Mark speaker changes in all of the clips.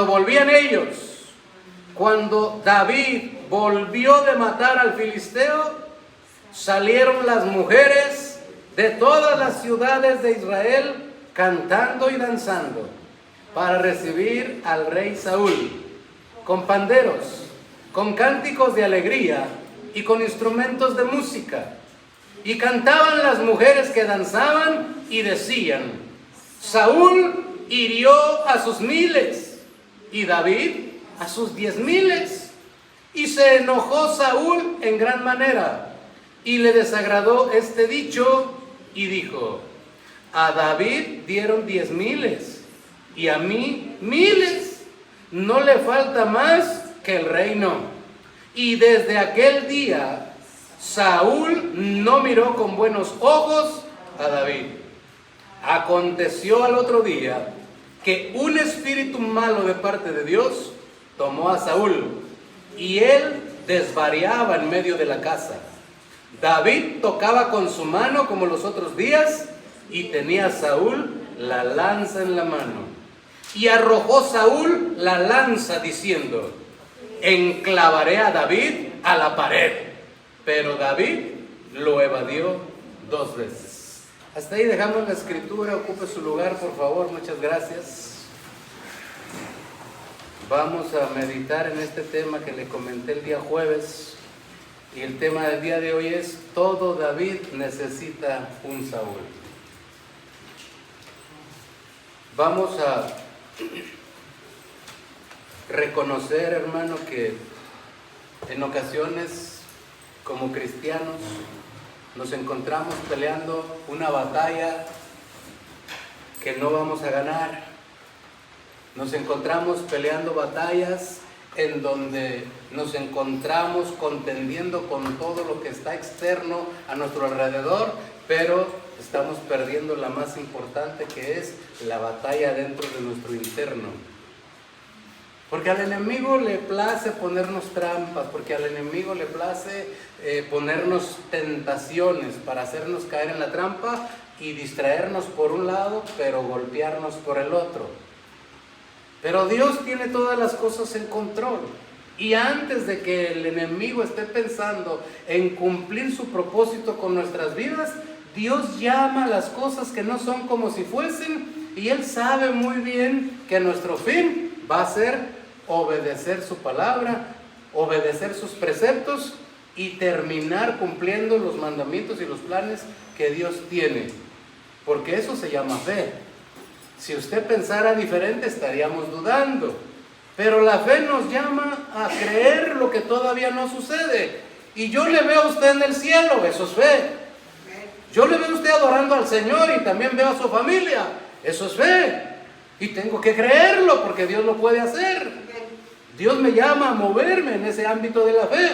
Speaker 1: volvían ellos, cuando David volvió de matar al filisteo, salieron las mujeres de todas las ciudades de Israel cantando y danzando para recibir al rey Saúl, con panderos, con cánticos de alegría y con instrumentos de música. Y cantaban las mujeres que danzaban y decían: Saúl hirió a sus 1000 y David a sus 10,000. Y se enojó Saúl en gran manera y le desagradó este dicho y dijo: a David dieron 10,000 y a mí 1000. No le falta más que el reino. Y desde aquel día Saúl no miró con buenos ojos a David. Aconteció al otro día que un espíritu malo de parte de Dios tomó a Saúl y él desvariaba en medio de la casa. David tocaba con su mano como los otros días y tenía Saúl la lanza en la mano. Y arrojó Saúl la lanza diciendo: enclavaré a David a la pared. Pero David lo evadió 2 veces. Hasta ahí dejamos la escritura. Ocupe su lugar, por favor. Muchas gracias. Vamos a meditar en este tema que le comenté el día jueves. Y el tema del día de hoy es: todo David necesita un Saúl. Vamos a reconocer, hermano, que en ocasiones como cristianos nos encontramos peleando una batalla que no vamos a ganar. Nos encontramos peleando batallas en donde nos encontramos contendiendo con todo lo que está externo a nuestro alrededor, pero estamos perdiendo la más importante, que es la batalla dentro de nuestro interno. Porque al enemigo le place ponernos trampas, porque al enemigo le place ponernos tentaciones para hacernos caer en la trampa y distraernos por un lado, pero golpearnos por el otro. Pero Dios tiene todas las cosas en control. Y antes de que el enemigo esté pensando en cumplir su propósito con nuestras vidas, Dios llama las cosas que no son como si fuesen, y Él sabe muy bien que nuestro fin va a ser obedecer su palabra, obedecer sus preceptos y terminar cumpliendo los mandamientos y los planes que Dios tiene. Porque eso se llama fe. Si usted pensara diferente, estaríamos dudando. Pero la fe nos llama a creer lo que todavía no sucede. Y yo le veo a usted en el cielo, eso es fe. Yo le veo a usted adorando al Señor y también veo a su familia, eso es fe. Y tengo que creerlo porque Dios lo puede hacer. Dios me llama a moverme en ese ámbito de la fe.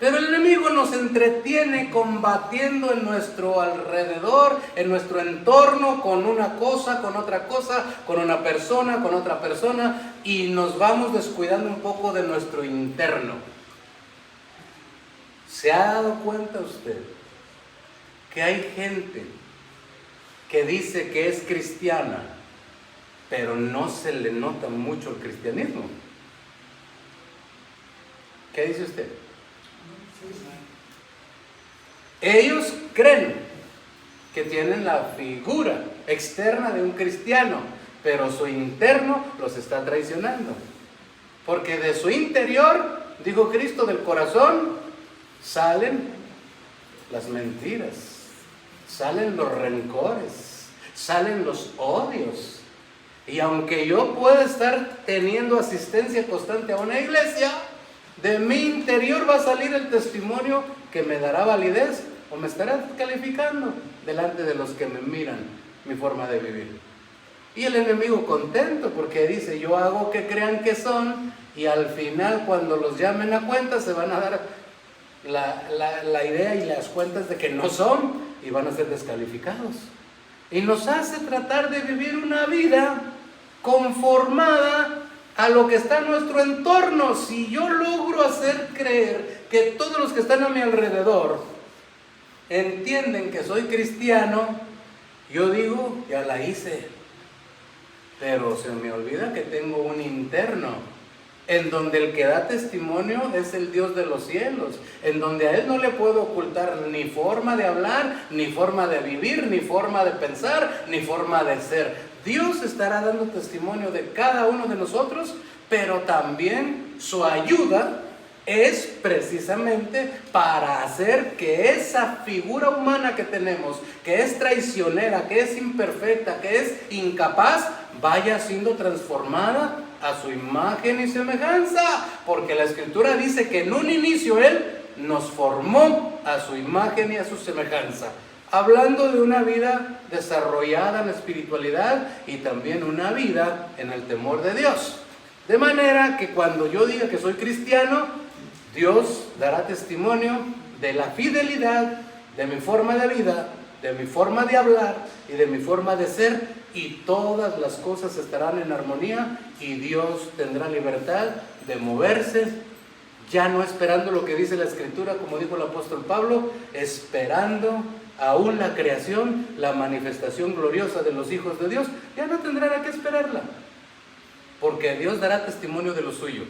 Speaker 1: Pero el enemigo nos entretiene combatiendo en nuestro alrededor, en nuestro entorno, con una cosa, con otra cosa, con una persona, con otra persona, y nos vamos descuidando un poco de nuestro interno. ¿Se ha dado cuenta usted que hay gente que dice que es cristiana, pero no se le nota mucho el cristianismo? ¿Qué dice usted? Ellos creen que tienen la figura externa de un cristiano, pero su interno los está traicionando. Porque de su interior, dijo Cristo, del corazón salen las mentiras, salen los rencores, salen los odios. Y aunque yo pueda estar teniendo asistencia constante a una iglesia, de mi interior va a salir el testimonio que me dará validez o me estará calificando delante de los que me miran mi forma de vivir. Y el enemigo contento porque dice: yo hago que crean que son, y al final cuando los llamen a cuenta se van a dar la idea y las cuentas de que no son y van a ser descalificados. Y nos hace tratar de vivir una vida conformada a lo que está en nuestro entorno. Si yo logro hacer creer que todos los que están a mi alrededor entienden que soy cristiano, yo digo: ya la hice. pero se me olvida que tengo un interno, en donde el que da testimonio es el Dios de los cielos, en donde a Él no le puedo ocultar ni forma de hablar, ni forma de vivir, ni forma de pensar, ni forma de ser. Dios estará dando testimonio de cada uno de nosotros, pero también su ayuda es precisamente para hacer que esa figura humana que tenemos, que es traicionera, que es imperfecta, que es incapaz, vaya siendo transformada a su imagen y semejanza, porque la Escritura dice que en un inicio Él nos formó a su imagen y a su semejanza, hablando de una vida desarrollada en la espiritualidad y también una vida en el temor de Dios. De manera que cuando yo diga que soy cristiano, Dios dará testimonio de la fidelidad, de mi forma de vida, de mi forma de hablar y de mi forma de ser, y todas las cosas estarán en armonía y Dios tendrá libertad de moverse, ya no esperando lo que dice la Escritura, como dijo el apóstol Pablo, esperando aún la creación, la manifestación gloriosa de los hijos de Dios. Ya no tendrán a qué esperarla, porque Dios dará testimonio de lo suyo.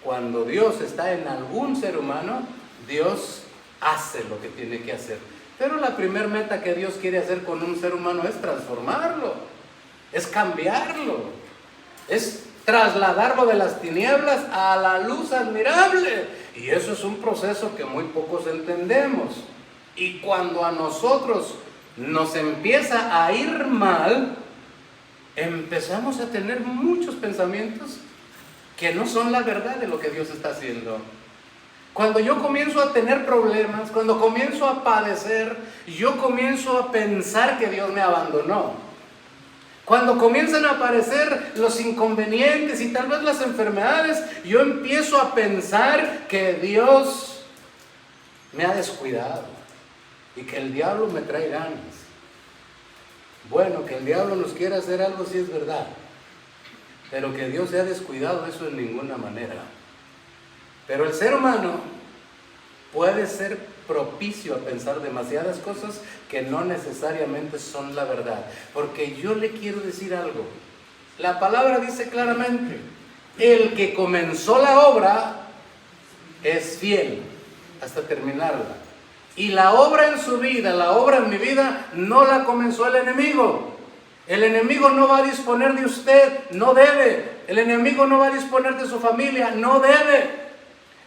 Speaker 1: Cuando Dios está en algún ser humano, Dios hace lo que tiene que hacer. Pero la primera meta que Dios quiere hacer con un ser humano es transformarlo, es cambiarlo, es trasladarlo de las tinieblas a la luz admirable. Y eso es un proceso que muy pocos entendemos. Y cuando a nosotros nos empieza a ir mal, empezamos a tener muchos pensamientos que no son la verdad de lo que Dios está haciendo. Cuando yo comienzo a tener problemas, cuando comienzo a padecer, yo comienzo a pensar que Dios me abandonó. Cuando comienzan a aparecer los inconvenientes y tal vez las enfermedades, yo empiezo a pensar que Dios me ha descuidado y que el diablo me trae ganas. Bueno, que el diablo nos quiera hacer algo sí es verdad, pero que Dios se ha descuidado, eso en ninguna manera. Pero el ser humano puede ser propicio a pensar demasiadas cosas que no necesariamente son la verdad. Porque yo le quiero decir algo. La palabra dice claramente, el que comenzó la obra es fiel hasta terminarla. Y la obra en su vida, la obra en mi vida, no la comenzó el enemigo. El enemigo no va a disponer de usted, no debe. El enemigo no va a disponer de su familia, no debe.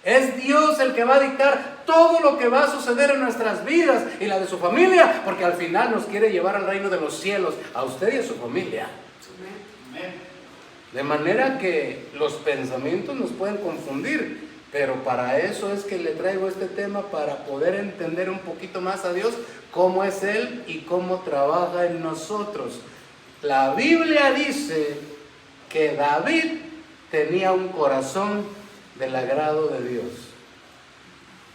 Speaker 1: Es Dios el que va a dictar todo lo que va a suceder en nuestras vidas y la de su familia, porque al final nos quiere llevar al reino de los cielos, a usted y a su familia. De manera que los pensamientos nos pueden confundir, pero para eso es que le traigo este tema, para poder entender un poquito más a Dios, cómo es Él y cómo trabaja en nosotros. La Biblia dice que David tenía un corazón del agrado de Dios.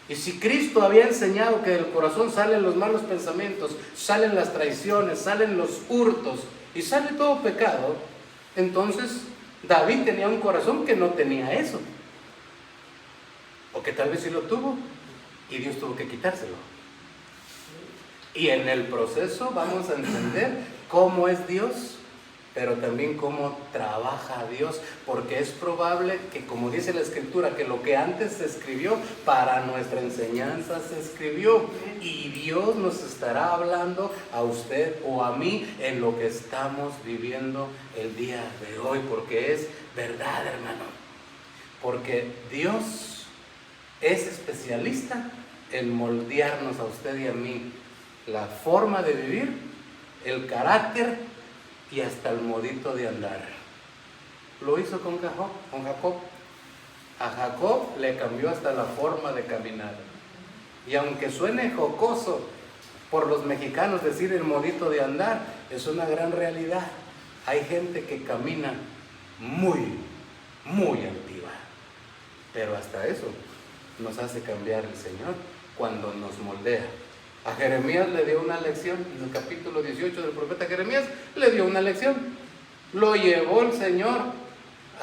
Speaker 1: Y si Cristo había enseñado que del corazón salen los malos pensamientos, salen las traiciones, salen los hurtos y sale todo pecado, entonces David tenía un corazón que no tenía eso. O que tal vez sí lo tuvo y Dios tuvo que quitárselo. Y en el proceso vamos a entender cómo es Dios, pero también cómo trabaja Dios, porque es probable que, como dice la Escritura, que lo que antes se escribió para nuestra enseñanza se escribió, y Dios nos estará hablando a usted o a mí en lo que estamos viviendo el día de hoy, porque es verdad, hermano, porque Dios es especialista en moldearnos a usted y a mí la forma de vivir, el carácter y hasta el modito de andar. Lo hizo con Jacob. A Jacob le cambió hasta la forma de caminar. Y aunque suene jocoso por los mexicanos decir el modito de andar, es una gran realidad. Hay gente que camina muy, muy altiva. Pero hasta eso nos hace cambiar el Señor cuando nos moldea. A Jeremías le dio una lección, en el capítulo 18 del profeta Jeremías, le dio una lección. Lo llevó el Señor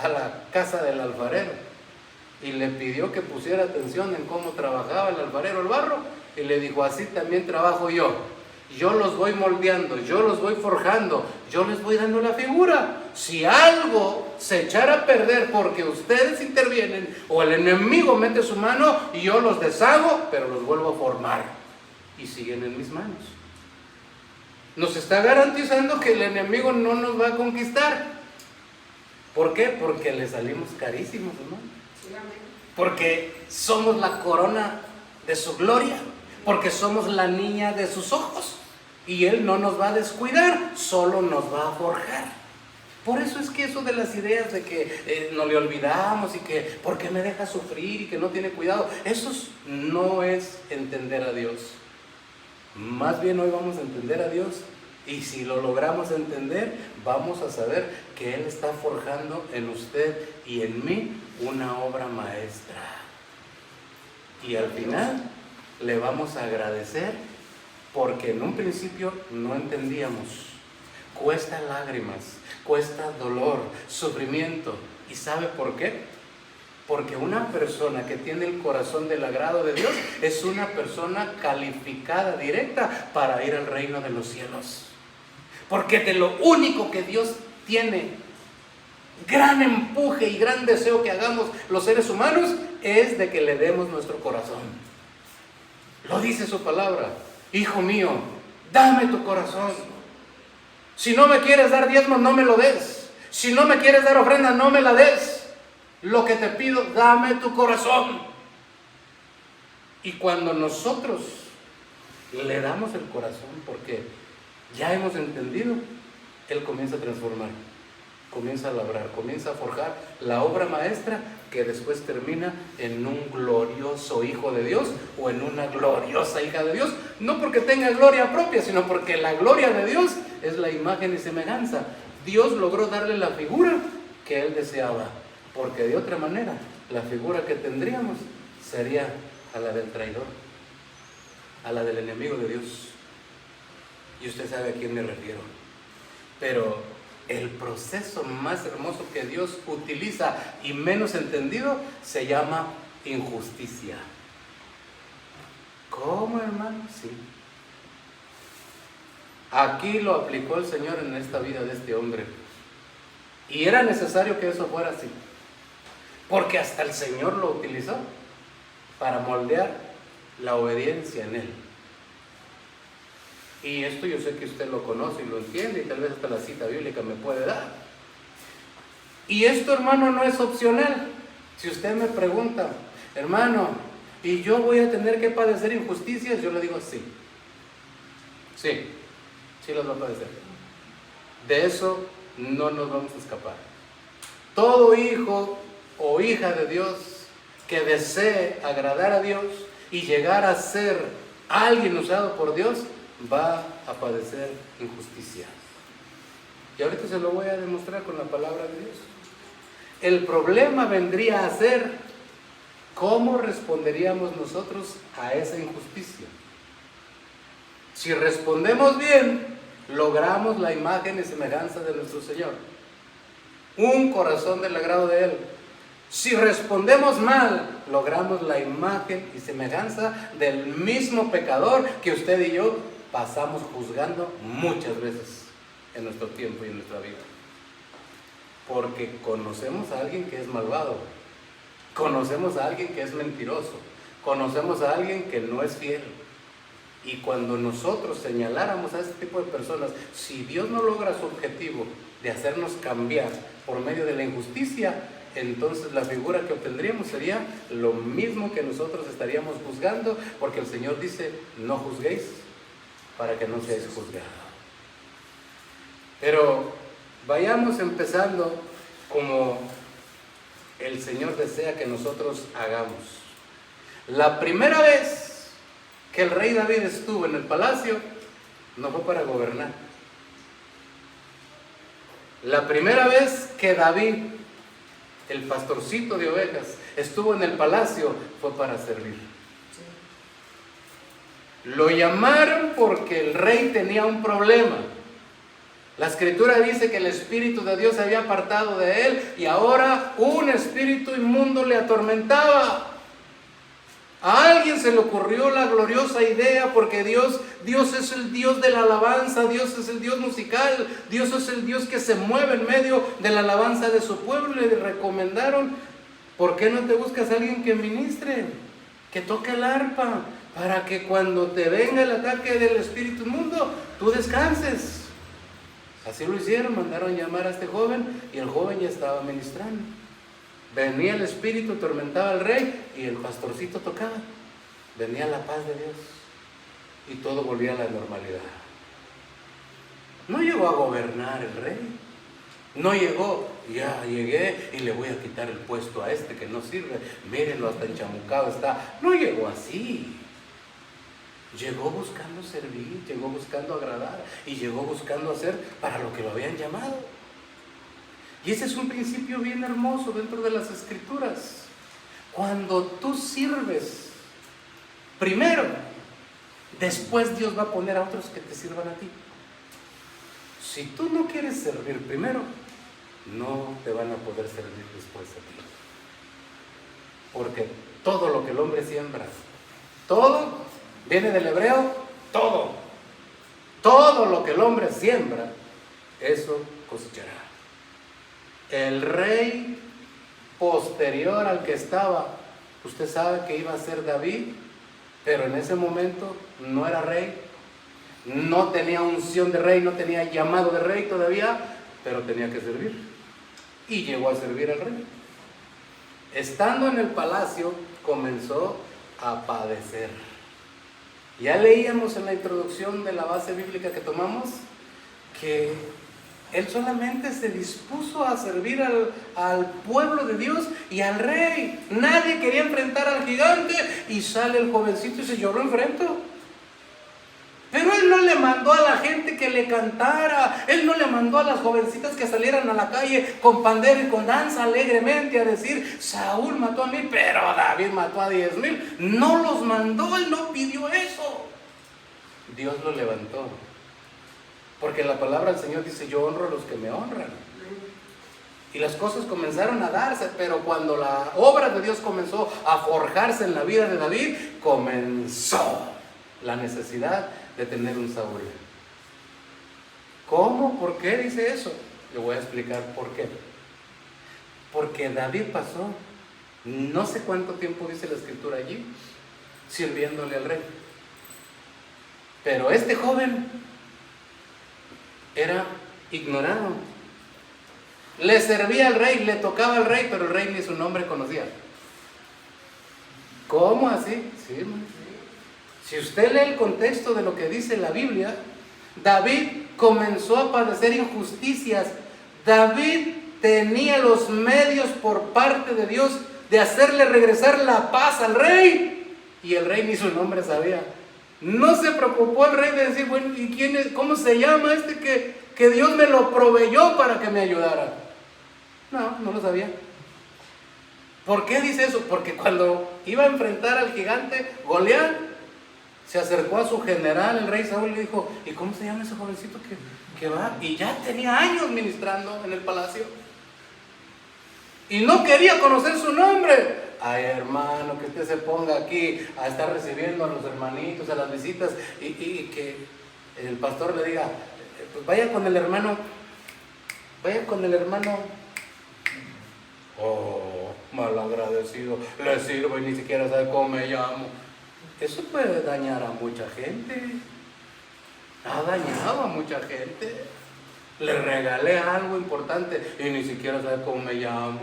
Speaker 1: a la casa del alfarero y le pidió que pusiera atención en cómo trabajaba el alfarero el barro, y le dijo, así también trabajo yo. Yo los voy moldeando, yo los voy forjando, yo les voy dando la figura. si algo se echara a perder porque ustedes intervienen o el enemigo mete su mano, y yo los deshago, pero los vuelvo a formar y siguen en mis manos. Nos está garantizando que el enemigo no nos va a conquistar. ¿Por qué? Porque le salimos carísimos, hermano. Porque somos la corona de su gloria, porque somos la niña de sus ojos, y Él no nos va a descuidar, solo nos va a forjar. Por eso es que eso de las ideas de que no le olvidamos y que ¿por qué me deja sufrir y que no tiene cuidado? Eso no es entender a Dios. Más bien hoy vamos a entender a Dios, y si lo logramos entender, vamos a saber que Él está forjando en usted y en mí una obra maestra. Y al final le vamos a agradecer, porque en un principio no entendíamos. Cuesta lágrimas, cuesta dolor, sufrimiento. ¿Y sabe por qué? Porque una persona que tiene el corazón del agrado de Dios es una persona calificada directa para ir al reino de los cielos. Porque de lo único que Dios tiene gran empuje y gran deseo que hagamos los seres humanos es de que le demos nuestro corazón. Lo dice su palabra: hijo mío, dame tu corazón. Si no me quieres dar diezmos, no me lo des. Si no me quieres dar ofrenda, no me la des. Lo que te pido, dame tu corazón. Y cuando nosotros le damos el corazón, porque ya hemos entendido, Él comienza a transformar, comienza a labrar, comienza a forjar la obra maestra que después termina en un glorioso hijo de Dios o en una gloriosa hija de Dios. No porque tenga gloria propia, sino porque la gloria de Dios es la imagen y semejanza. Dios logró darle la figura que Él deseaba, porque de otra manera la figura que tendríamos sería a la del traidor, a la del enemigo de Dios. Y usted sabe a quién me refiero. Pero el proceso más hermoso que Dios utiliza y menos entendido se llama injusticia. ¿Cómo, hermano? Sí. Aquí lo aplicó el Señor en esta vida de este hombre. Y era necesario que eso fuera así, porque hasta el Señor lo utilizó para moldear la obediencia en Él. Y esto yo sé que usted lo conoce y lo entiende, y tal vez hasta la cita bíblica me puede dar. Y esto, hermano, no es opcional. Si usted me pregunta: hermano, ¿y yo voy a tener que padecer injusticias? Yo le digo sí. Sí las va a padecer. De eso no nos vamos a escapar. Todo hijo o hija de Dios que desee agradar a Dios y llegar a ser alguien usado por Dios, va a padecer injusticia. Y ahorita se lo voy a demostrar con la palabra de Dios. El problema vendría a ser cómo responderíamos nosotros a esa injusticia. Si respondemos bien, logramos la imagen y semejanza de nuestro Señor, un corazón del agrado de Él. Si respondemos mal, logramos la imagen y semejanza del mismo pecador que usted y yo pasamos juzgando muchas veces en nuestro tiempo y en nuestra vida. Porque conocemos a alguien que es malvado, conocemos a alguien que es mentiroso, conocemos a alguien que no es fiel. Y cuando nosotros señaláramos a este tipo de personas, si Dios no logra su objetivo de hacernos cambiar por medio de la injusticia, entonces la figura que obtendríamos sería lo mismo que nosotros estaríamos juzgando, porque el Señor dice: no juzguéis para que no seáis juzgados. Pero vayamos empezando como el Señor desea que nosotros hagamos. La primera vez que el rey David estuvo en el palacio, no fue para gobernar. La primera vez que David, el pastorcito de ovejas, estuvo en el palacio, fue para servir. Lo llamaron porque el rey tenía un problema. La escritura dice que el Espíritu de Dios se había apartado de él y ahora un espíritu inmundo le atormentaba. A alguien se le ocurrió la gloriosa idea, porque Dios es el Dios de la alabanza, Dios es el Dios musical, Dios es el Dios que se mueve en medio de la alabanza de su pueblo. Y le recomendaron: ¿por qué no te buscas a alguien que ministre, que toque el arpa, para que cuando te venga el ataque del espíritu inmundo, tú descanses? Así lo hicieron, mandaron llamar a este joven, y el joven ya estaba ministrando. Venía el espíritu, atormentaba al rey, y el pastorcito tocaba. Venía la paz de Dios, y todo volvía a la normalidad. No llegó a gobernar el rey. No llegó: ya llegué y le voy a quitar el puesto a este que no sirve, mírenlo, hasta enchamucado está. No llegó así. Llegó buscando servir, llegó buscando agradar, y llegó buscando hacer para lo que lo habían llamado. Y ese es un principio bien hermoso dentro de las Escrituras. Cuando tú sirves primero, después Dios va a poner a otros que te sirvan a ti. Si tú no quieres servir primero, no te van a poder servir después a ti. Porque todo lo que el hombre siembra, todo viene del hebreo, todo lo que el hombre siembra, eso cosechará. El rey posterior al que estaba, usted sabe que iba a ser David, pero en ese momento no era rey, no tenía unción de rey, no tenía llamado de rey todavía, pero tenía que servir, y llegó a servir al rey. Estando en el palacio, comenzó a padecer. Ya leíamos en la introducción de la base bíblica que tomamos que él solamente se dispuso a servir al pueblo de Dios y al rey. Nadie quería enfrentar al gigante, y sale el jovencito y dice: yo lo enfrento. Pero él no le mandó a la gente que le cantara, él no le mandó a las jovencitas que salieran a la calle con pandero y con danza alegremente a decir: Saúl mató a 1000, pero David mató a 10,000. No los mandó, él no pidió eso. Dios lo levantó. Porque la palabra del Señor dice: yo honro a los que me honran. Y las cosas comenzaron a darse, pero cuando la obra de Dios comenzó a forjarse en la vida de David, comenzó la necesidad de tener un Saúl. ¿Cómo? ¿Por qué dice eso? Le voy a explicar por qué. Porque David pasó no sé cuánto tiempo, dice la escritura allí, sirviéndole al rey. Pero este joven era ignorado. Le servía al rey, le tocaba al rey, pero el rey ni su nombre conocía. ¿Cómo así? Sí, si usted lee el contexto de lo que dice la Biblia, David comenzó a padecer injusticias. David tenía los medios por parte de Dios de hacerle regresar la paz al rey, y el rey ni su nombre sabía. No se preocupó el rey de decir: bueno, ¿y quién es? ¿Cómo se llama este que Dios me lo proveyó para que me ayudara? No lo sabía. ¿Por qué dice eso? Porque cuando iba a enfrentar al gigante Goliat, se acercó a su general, el rey Saúl, y le dijo: ¿y cómo se llama ese jovencito que va? Y ya tenía años ministrando en el palacio, y no quería conocer su nombre. Ay, hermano, que usted se ponga aquí a estar recibiendo a los hermanitos, a las visitas, y que el pastor le diga: pues vaya con el hermano. Oh, malagradecido, le sirvo y ni siquiera sabe cómo me llamo. Eso puede dañar a mucha gente. Ha dañado a mucha gente. Le regalé algo importante y ni siquiera sabe cómo me llamo.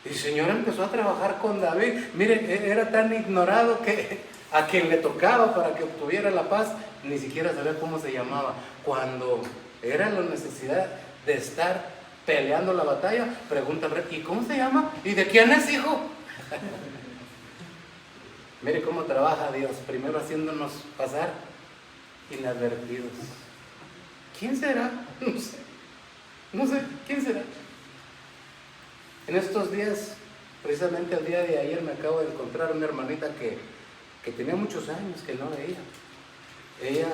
Speaker 1: Y el Señor empezó a trabajar con David. Mire, era tan ignorado que a quien le tocaba para que obtuviera la paz, ni siquiera sabía cómo se llamaba. Cuando era la necesidad de estar peleando la batalla, pregunta al rey: ¿y cómo se llama? ¿Y de quién es hijo? Mire cómo trabaja Dios, primero haciéndonos pasar inadvertidos. ¿Quién será? No sé, ¿quién será? En estos días, precisamente el día de ayer, me acabo de encontrar una hermanita que tenía muchos años que no veía. Ella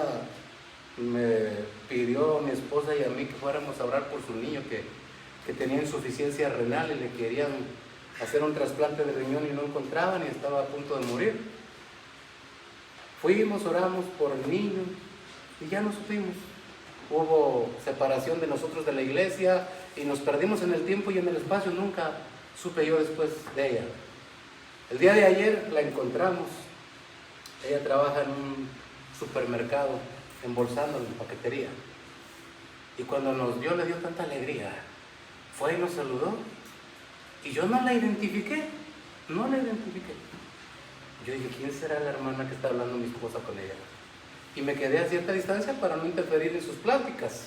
Speaker 1: me pidió a mi esposa y a mí que fuéramos a orar por su niño que tenía insuficiencia renal y le querían hacer un trasplante de riñón y no encontraban y estaba a punto de morir. Fuimos, oramos por el niño y ya no supimos. Hubo separación de nosotros de la iglesia y nos perdimos en el tiempo y en el espacio. Nunca supe yo después de ella. El día de ayer la encontramos. Ella trabaja en un supermercado embolsando en paquetería. Y cuando nos vio le dio tanta alegría. Fue y nos saludó. Y yo no la identifiqué. No la identifiqué. Yo dije, ¿quién será la hermana que está hablando mi esposa con ella? Y me quedé a cierta distancia para no interferir en sus pláticas.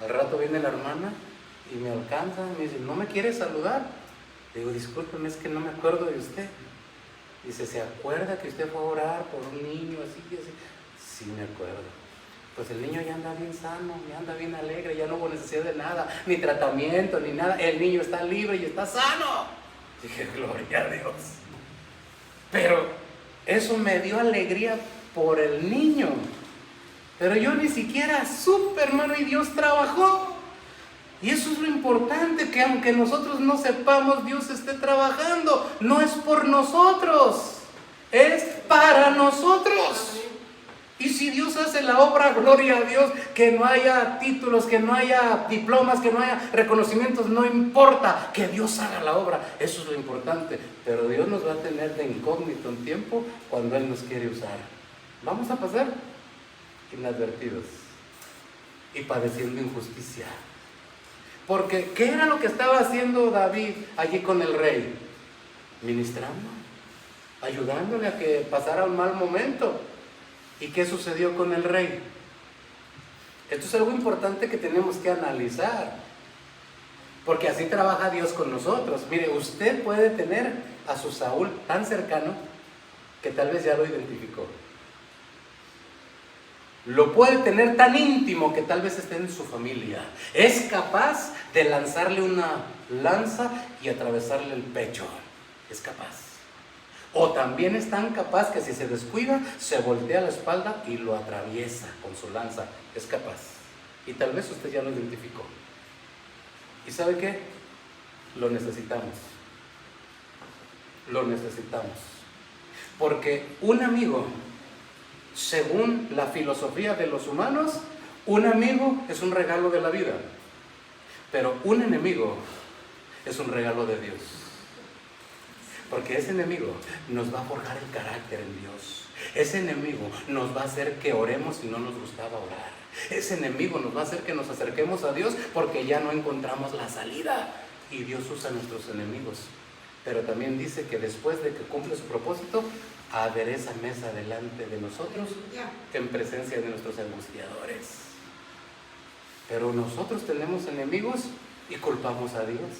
Speaker 1: Al rato viene la hermana y me alcanza y me dice, ¿no me quiere saludar? Le digo, discúlpeme, es que no me acuerdo de usted. Dice, ¿se acuerda que usted fue a orar por un niño así y así? Sí, me acuerdo. Pues el niño ya anda bien sano, ya anda bien alegre, ya no hubo necesidad de nada, ni tratamiento, ni nada. El niño está libre y está sano. Dije, gloria a Dios. Pero eso me dio alegría por el niño. Pero yo ni siquiera supe, hermano, y Dios trabajó. Y eso es lo importante, que aunque nosotros no sepamos, Dios esté trabajando. No es por nosotros, es para nosotros. Y si Dios hace la obra, gloria a Dios, que no haya títulos, que no haya diplomas, que no haya reconocimientos, no importa, que Dios haga la obra, eso es lo importante. Pero Dios nos va a tener de incógnito un tiempo cuando Él nos quiere usar. Vamos a pasar inadvertidos y padeciendo injusticia. Porque, ¿qué era lo que estaba haciendo David allí con el rey? Ministrando, ayudándole a que pasara un mal momento. ¿Y qué sucedió con el rey? Esto es algo importante que tenemos que analizar, porque así trabaja Dios con nosotros. Mire, usted puede tener a su Saúl tan cercano que tal vez ya lo identificó. Lo puede tener tan íntimo que tal vez esté en su familia. Es capaz de lanzarle una lanza y atravesarle el pecho. Es capaz. O también es tan capaz que si se descuida, se voltea la espalda y lo atraviesa con su lanza. Es capaz. Y tal vez usted ya lo identificó. ¿Y sabe qué? Lo necesitamos. Lo necesitamos. Porque un amigo, según la filosofía de los humanos, un amigo es un regalo de la vida. Pero un enemigo es un regalo de Dios. Porque ese enemigo nos va a forjar el carácter en Dios. Ese enemigo nos va a hacer que oremos si no nos gustaba orar. Ese enemigo nos va a hacer que nos acerquemos a Dios porque ya no encontramos la salida. Y Dios usa a nuestros enemigos. Pero también dice que después de que cumple su propósito, adereza mesa delante de nosotros en presencia de nuestros angustiadores. Pero nosotros tenemos enemigos y culpamos a Dios.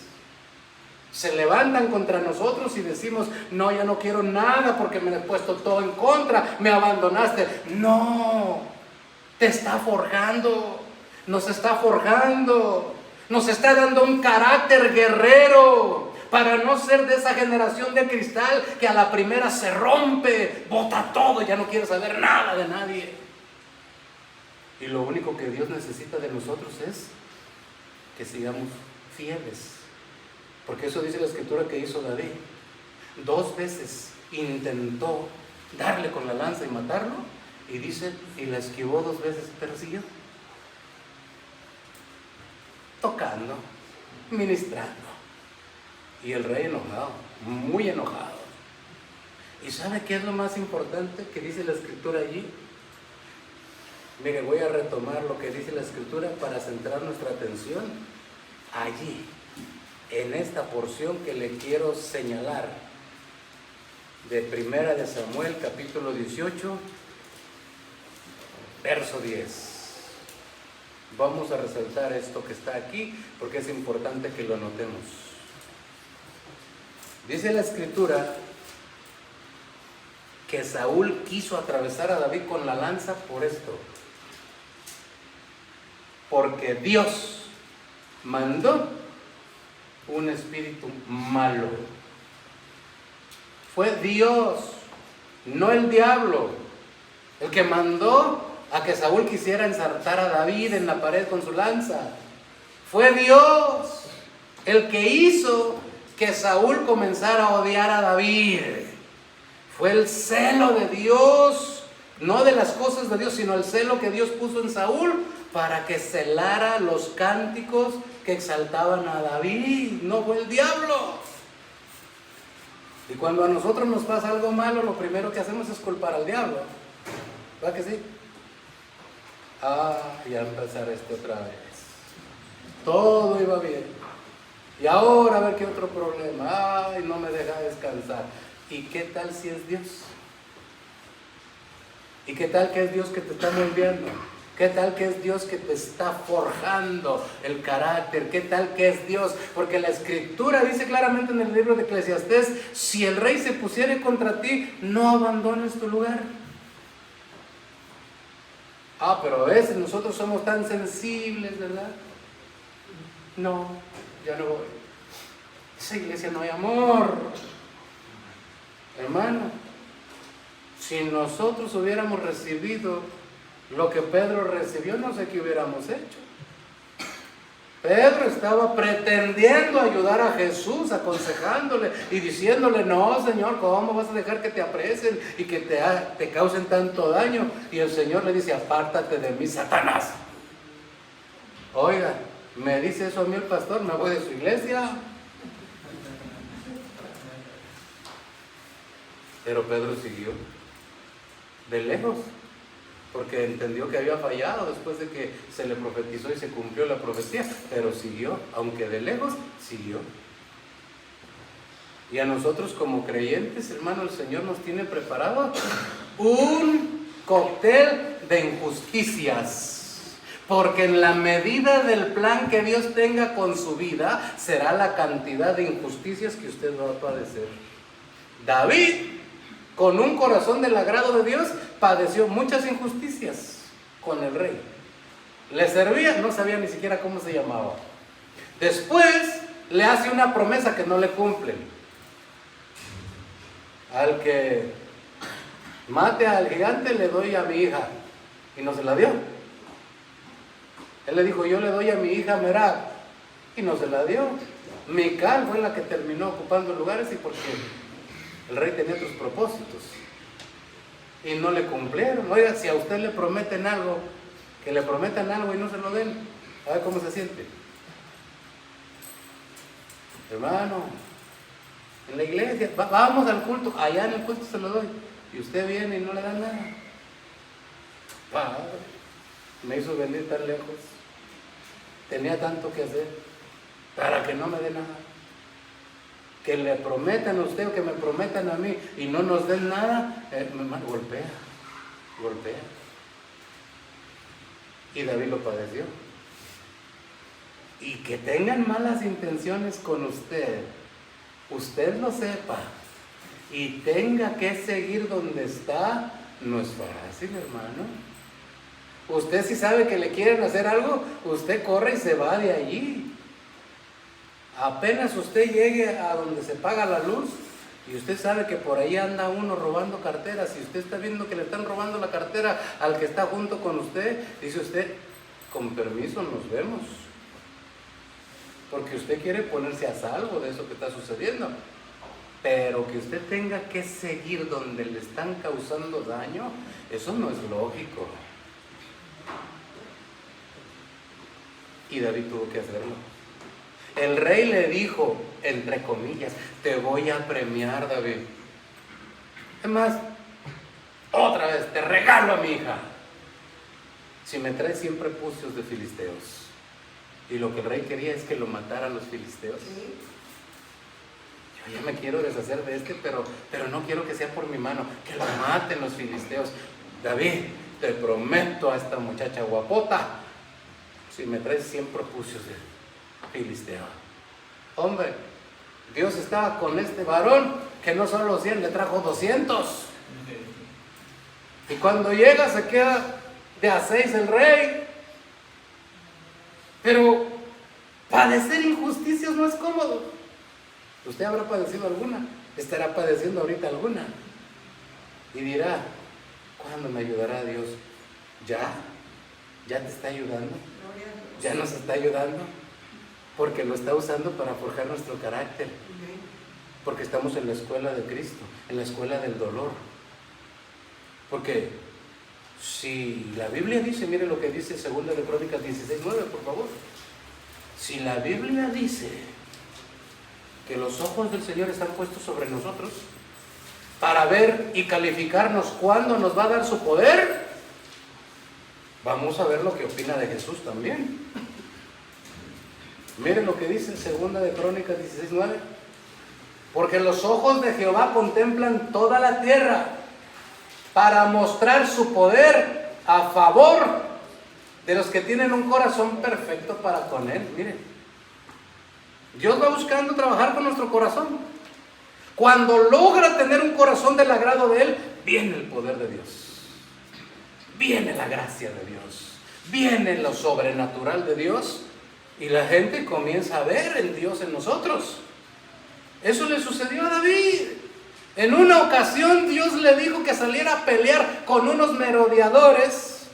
Speaker 1: Se levantan contra nosotros y decimos, no, ya no quiero nada porque me he puesto todo en contra, me abandonaste. No, te está forjando, nos está forjando, nos está dando un carácter guerrero para no ser de esa generación de cristal que a la primera se rompe, bota todo, ya no quiere saber nada de nadie. Y lo único que Dios necesita de nosotros es que sigamos fieles. Porque eso dice la escritura que hizo David. 2 veces intentó darle con la lanza y matarlo. Y dice, y la esquivó 2 veces, pero siguió tocando, ministrando. Y el rey enojado, muy enojado. ¿Y sabe qué es lo más importante que dice la escritura allí? Mire, voy a retomar lo que dice la escritura para centrar nuestra atención allí, en esta porción que le quiero señalar, de Primera de Samuel, capítulo 18, verso 10. Vamos a resaltar esto que está aquí, porque es importante que lo notemos. Dice la escritura que Saúl quiso atravesar a David con la lanza por esto. Porque Dios mandó un espíritu malo. Fue Dios, no el diablo, el que mandó a que Saúl quisiera ensartar a David en la pared con su lanza. Fue Dios el que hizo que Saúl comenzara a odiar a David. Fue el celo de Dios, no de las cosas de Dios, sino el celo que Dios puso en Saúl para que celara los cánticos que exaltaban a David. No fue el diablo. Y cuando a nosotros nos pasa algo malo, lo primero que hacemos es culpar al diablo. ¿Verdad que sí? Ya empezar otra vez. Todo iba bien. Y ahora a ver qué otro problema. Ay, no me deja descansar. ¿Y qué tal si es Dios? ¿Y qué tal que es Dios que te está moldeando? ¿Qué tal que es Dios que te está forjando el carácter? ¿Qué tal que es Dios? Porque la Escritura dice claramente en el libro de Eclesiastés: si el rey se pusiere contra ti, no abandones tu lugar. Pero a veces nosotros somos tan sensibles, ¿verdad? No, ya no voy. Esa iglesia no hay amor. Hermano, si nosotros hubiéramos recibido lo que Pedro recibió, no sé qué hubiéramos hecho. Pedro estaba pretendiendo ayudar a Jesús, aconsejándole y diciéndole: no, Señor, ¿cómo vas a dejar que te apresen y que te causen tanto daño? Y el Señor le dice: apártate de mí, Satanás. Oiga, me dice eso a mí el pastor, me voy de su iglesia. Pero Pedro siguió de lejos, porque entendió que había fallado después de que se le profetizó y se cumplió la profecía, pero siguió, aunque de lejos, siguió. Y a nosotros como creyentes, hermano, el Señor nos tiene preparado un cóctel de injusticias, porque en la medida del plan que Dios tenga con su vida, será la cantidad de injusticias que usted va a padecer. David, con un corazón del agrado de Dios, padeció muchas injusticias con el rey. Le servía, no sabía ni siquiera cómo se llamaba. Después le hace una promesa que no le cumplen. Al que mate al gigante le doy a mi hija, y no se la dio. Él le dijo: yo le doy a mi hija Merab, y no se la dio. Mical fue la que terminó ocupando lugares, y porque el rey tenía otros propósitos y no le cumplieron. Oiga, si a usted le prometen algo, que le prometan algo y no se lo den, a ver cómo se siente. Hermano, en la iglesia, vamos al culto, allá en el culto se lo doy, y usted viene y no le dan nada. Padre, me hizo venir tan lejos, tenía tanto que hacer para que no me dé nada. Que le prometan a usted o que me prometan a mí y no nos den nada, golpea. Y David lo padeció. Y que tengan malas intenciones con usted lo sepa y tenga que seguir donde está, no es fácil, hermano. Usted, si sabe que le quieren hacer algo, usted corre y se va de allí. Apenas usted llegue a donde se paga la luz y usted sabe que por ahí anda uno robando carteras, y usted está viendo que le están robando la cartera al que está junto con usted, dice usted: con permiso, nos vemos, porque usted quiere ponerse a salvo de eso que está sucediendo. Pero que usted tenga que seguir donde le están causando daño, eso no es lógico. Y David tuvo que hacerlo. El rey le dijo, entre comillas: te voy a premiar, David. Es más, otra vez, te regalo a mi hija si me traes 100 prepucios de filisteos. Y lo que el rey quería es que lo mataran los filisteos. Yo ya me quiero deshacer de pero no quiero que sea por mi mano, que lo maten los filisteos. David, te prometo a esta muchacha guapota, si me traes 100 prepucios de filisteo. Hombre, Dios estaba con este varón que no solo 100, le trajo 200. Y cuando llega se queda de a 6 el rey. Pero padecer injusticias no es cómodo. Usted habrá padecido alguna, estará padeciendo ahorita alguna, y dirá: ¿cuándo me ayudará Dios? ¿Ya te está ayudando? ¿Ya nos está ayudando? porque lo está usando para forjar nuestro carácter. Porque estamos en la escuela de Cristo, en la escuela del dolor. Porque si la Biblia dice, mire lo que dice 2 de Crónicas 16:9, por favor. Si la Biblia dice que los ojos del Señor están puestos sobre nosotros para ver y calificarnos cuándo nos va a dar su poder, vamos a ver lo que opina de Jesús también. Miren lo que dice 2 de Crónicas 16:9. Porque los ojos de Jehová contemplan toda la tierra para mostrar su poder a favor de los que tienen un corazón perfecto para con Él. Miren, Dios va buscando trabajar con nuestro corazón. Cuando logra tener un corazón del agrado de Él, viene el poder de Dios, viene la gracia de Dios, viene lo sobrenatural de Dios, y la gente comienza a ver el Dios en nosotros. Eso le sucedió a David. En una ocasión Dios le dijo que saliera a pelear con unos merodeadores,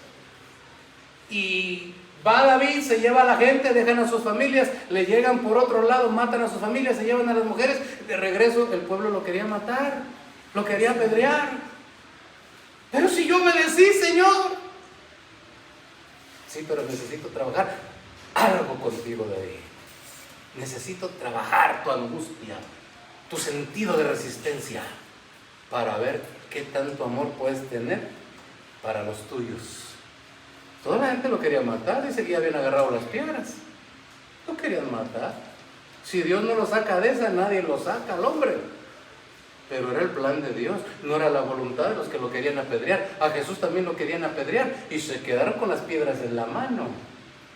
Speaker 1: y va David, se lleva a la gente, dejan a sus familias, le llegan por otro lado, matan a sus familias, se llevan a las mujeres. De regreso el pueblo lo quería matar, lo quería apedrear. Pero si yo obedecí, Señor. Sí, pero necesito trabajar algo contigo, David. Necesito trabajar tu angustia, tu sentido de resistencia, para ver qué tanto amor puedes tener para los tuyos. Toda la gente lo quería matar, dice que ya habían agarrado las piedras. Lo querían matar. Si Dios no lo saca de esa, nadie lo saca al hombre. Pero era el plan de Dios, no era la voluntad de los que lo querían apedrear. A Jesús también lo querían apedrear y se quedaron con las piedras en la mano,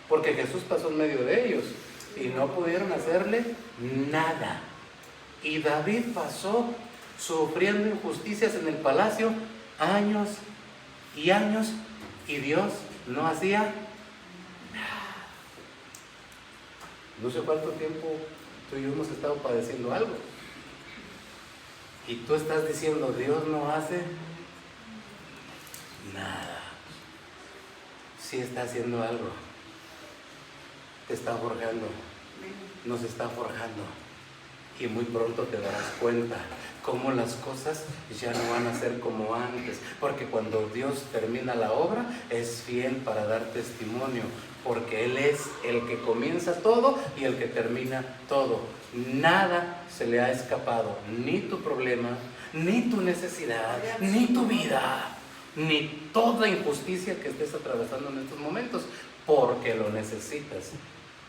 Speaker 1: porque Jesús pasó en medio de ellos y no pudieron hacerle nada. Y David pasó sufriendo injusticias en el palacio años y años, y Dios no hacía nada. No sé cuánto tiempo tú y yo hemos estado padeciendo algo, y tú estás diciendo, Dios no hace nada. Sí está haciendo algo, te está forjando, nos está forjando. Y muy pronto te darás cuenta cómo las cosas ya no van a ser como antes, porque cuando Dios termina la obra es fiel para dar testimonio, porque Él es el que comienza todo y el que termina todo. Nada se le ha escapado, ni tu problema, ni tu necesidad, ni tu vida, ni toda injusticia que estés atravesando en estos momentos, porque lo necesitas.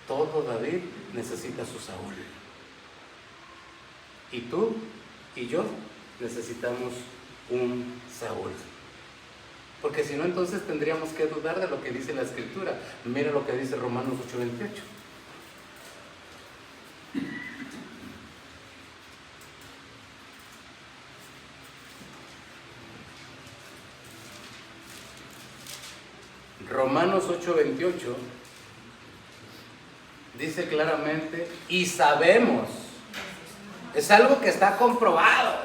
Speaker 1: Todo David necesita su Saúl. Y tú y yo necesitamos un Saúl. Porque si no, entonces tendríamos que dudar de lo que dice la Escritura. Mira lo que dice Romanos 8:28. Romanos 8:28 dice claramente, y sabemos. Es algo que está comprobado.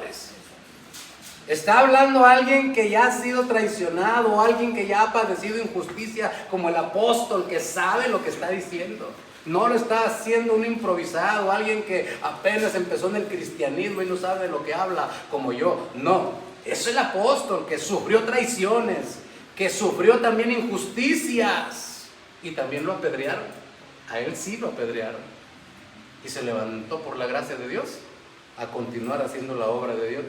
Speaker 1: Está hablando alguien que ya ha sido traicionado, alguien que ya ha padecido injusticia, como el apóstol, que sabe lo que está diciendo. No lo está haciendo un improvisado, alguien que apenas empezó en el cristianismo y no sabe de lo que habla, como yo. No, es el apóstol que sufrió traiciones, que sufrió también injusticias, y también lo apedrearon. A él sí lo apedrearon, y se levantó por la gracia de Dios a continuar haciendo la obra de Dios.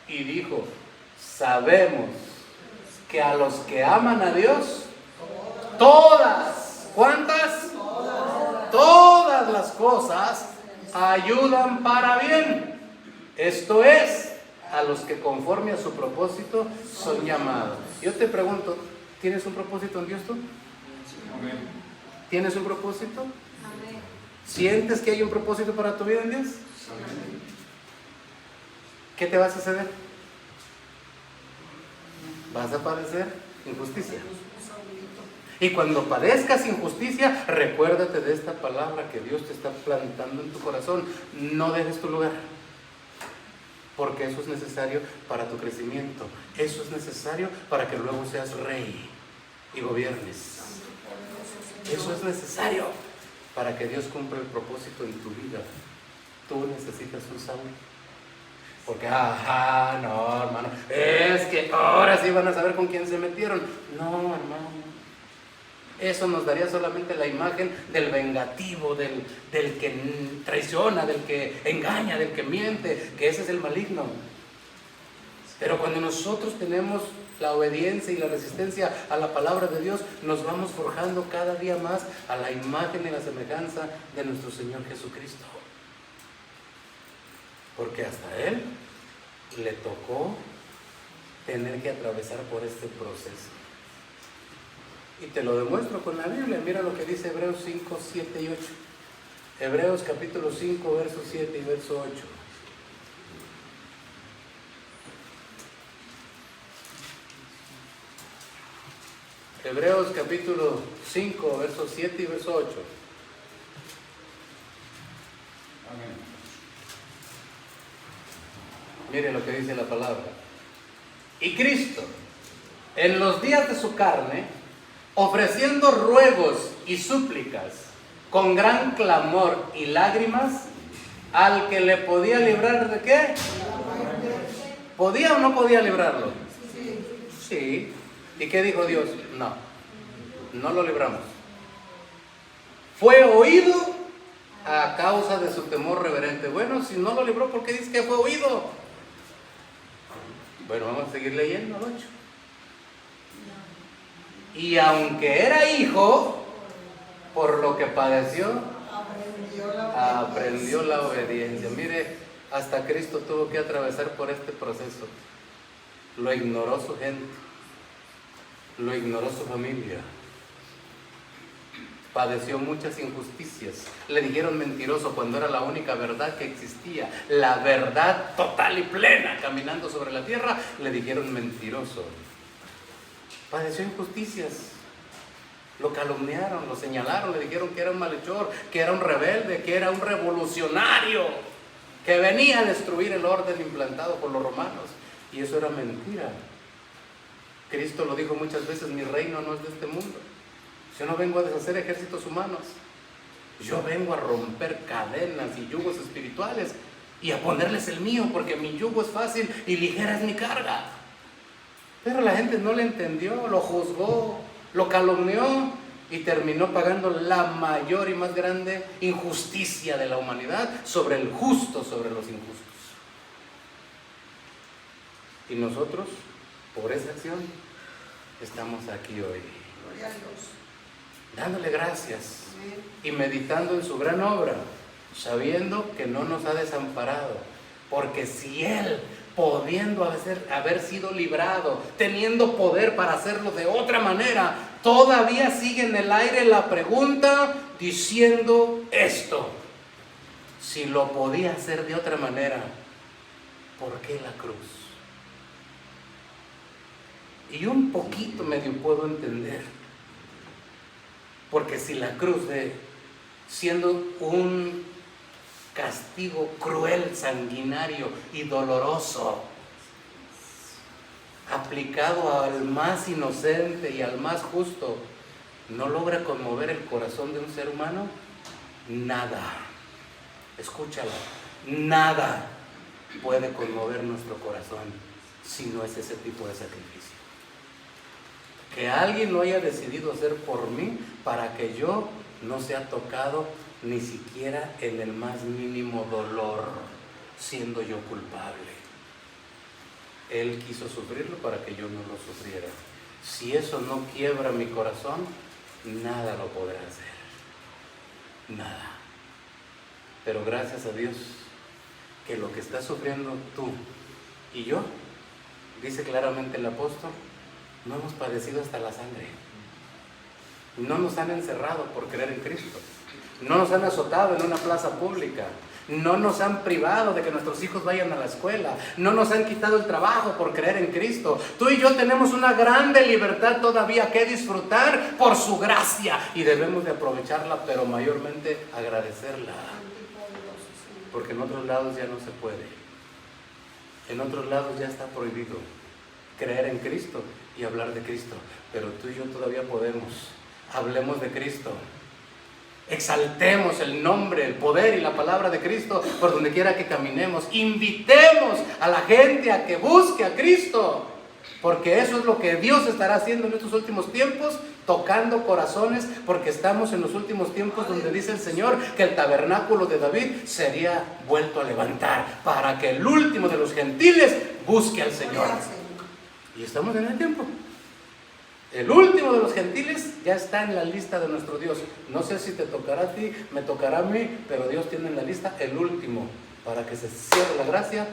Speaker 1: Y dijo, sabemos que a los que aman a Dios, todas, ¿cuántas? Todas las cosas ayudan para bien. Esto es, a los que conforme a su propósito son llamados. Yo te pregunto, ¿tienes un propósito en Dios tú? ¿Tienes un propósito? ¿Sientes que hay un propósito para tu vida en Dios? ¿Qué te va a suceder? Vas a padecer injusticia. Y cuando padezcas injusticia, recuérdate de esta palabra que Dios te está plantando en tu corazón. No dejes tu lugar, porque eso es necesario para tu crecimiento. Eso es necesario para que luego seas rey y gobiernes. Eso es necesario. para que Dios cumpla el propósito en tu vida, tú necesitas un Saúl. Porque, no, hermano, es que ahora sí van a saber con quién se metieron. No, hermano. Eso nos daría solamente la imagen del vengativo, del que traiciona, del que engaña, del que miente, que ese es el maligno. Pero cuando nosotros tenemos la obediencia y la resistencia a la palabra de Dios, nos vamos forjando cada día más a la imagen y la semejanza de nuestro Señor Jesucristo. Porque hasta Él le tocó tener que atravesar por este proceso. Y te lo demuestro con la Biblia. Mira lo que dice Hebreos 5, 7 y 8. Hebreos capítulo 5, verso 7 y verso 8. Hebreos capítulo 5, verso 7 y verso 8.
Speaker 2: Amén.
Speaker 1: Mire lo que dice la palabra. Y Cristo, en los días de su carne, ofreciendo ruegos y súplicas con gran clamor y lágrimas, al que le podía librar ¿de qué? ¿Podía o no podía librarlo? Sí. ¿Y qué dijo Dios? No lo libramos. Fue oído a causa de su temor reverente. Bueno, si no lo libró, ¿por qué dice que fue oído? Bueno, vamos a seguir leyendo, 8. Y aunque era hijo, por lo que padeció, aprendió la obediencia. Mire, hasta Cristo tuvo que atravesar por este proceso. Lo ignoró su gente, lo ignoró su familia, padeció muchas injusticias. Le dijeron mentiroso cuando era la única verdad que existía, la verdad total y plena caminando sobre la tierra. Le dijeron mentiroso. Padeció injusticias, lo calumniaron, lo señalaron, le dijeron que era un malhechor, que era un rebelde, que era un revolucionario, que venía a destruir el orden implantado por los romanos. Y eso era mentira. Cristo lo dijo muchas veces: mi reino no es de este mundo. Yo no vengo a deshacer ejércitos humanos, yo vengo a romper cadenas y yugos espirituales y a ponerles el mío, porque mi yugo es fácil y ligera es mi carga. Pero la gente no le entendió, lo juzgó, lo calumnió y terminó pagando la mayor y más grande injusticia de la humanidad sobre el justo, sobre los injustos. Y nosotros, por esa acción, estamos aquí hoy.
Speaker 3: Gloria a Dios.
Speaker 1: Dándole gracias y meditando en su gran obra, sabiendo que no nos ha desamparado, porque si Él, pudiendo haber sido librado, teniendo poder para hacerlo de otra manera, todavía sigue en el aire la pregunta diciendo esto: si lo podía hacer de otra manera, ¿por qué la cruz? Y un poquito medio puedo entender, porque si la cruz, siendo un castigo cruel, sanguinario y doloroso, aplicado al más inocente y al más justo, no logra conmover el corazón de un ser humano, nada, escúchalo, nada puede conmover nuestro corazón si no es ese tipo de sacrificio. Que alguien lo haya decidido hacer por mí para que yo no sea tocado ni siquiera en el más mínimo dolor, siendo yo culpable. Él quiso sufrirlo para que yo no lo sufriera. Si eso no quiebra mi corazón, nada lo podrá hacer. Nada. Pero gracias a Dios que lo que está sufriendo tú y yo, dice claramente el apóstol, no hemos padecido hasta la sangre. No nos han encerrado por creer en Cristo. No nos han azotado en una plaza pública. No nos han privado de que nuestros hijos vayan a la escuela. No nos han quitado el trabajo por creer en Cristo. Tú y yo tenemos una grande libertad todavía que disfrutar por su gracia. Y debemos de aprovecharla, pero mayormente agradecerla. Porque en otros lados ya no se puede. En otros lados ya está prohibido creer en Cristo y hablar de Cristo. Pero tú y yo todavía podemos. Hablemos de Cristo. Exaltemos el nombre, el poder y la palabra de Cristo por donde quiera que caminemos. Invitemos a la gente a que busque a Cristo, porque eso es lo que Dios estará haciendo en estos últimos tiempos, tocando corazones, porque estamos en los últimos tiempos donde dice el Señor que el tabernáculo de David sería vuelto a levantar para que el último de los gentiles busque al Señor. Y estamos en el tiempo. El último de los gentiles ya está en la lista de nuestro Dios. No sé si te tocará a ti, me tocará a mí, pero Dios tiene en la lista el último, para que se cierre la gracia,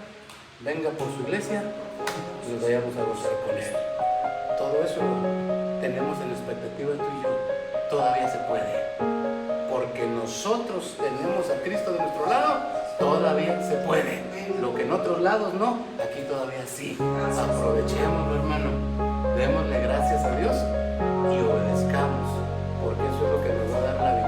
Speaker 1: venga por su iglesia y nos vayamos a gozar con Él. Todo eso tenemos en expectativa tú y yo. Todavía se puede, porque nosotros tenemos a Cristo de nuestro lado. Todavía se puede. Lo que en otros lados no, aquí todavía sí. Aprovechémoslo, hermano. Démosle gracias a Dios y obedezcamos, porque eso es lo que nos va a dar la vida.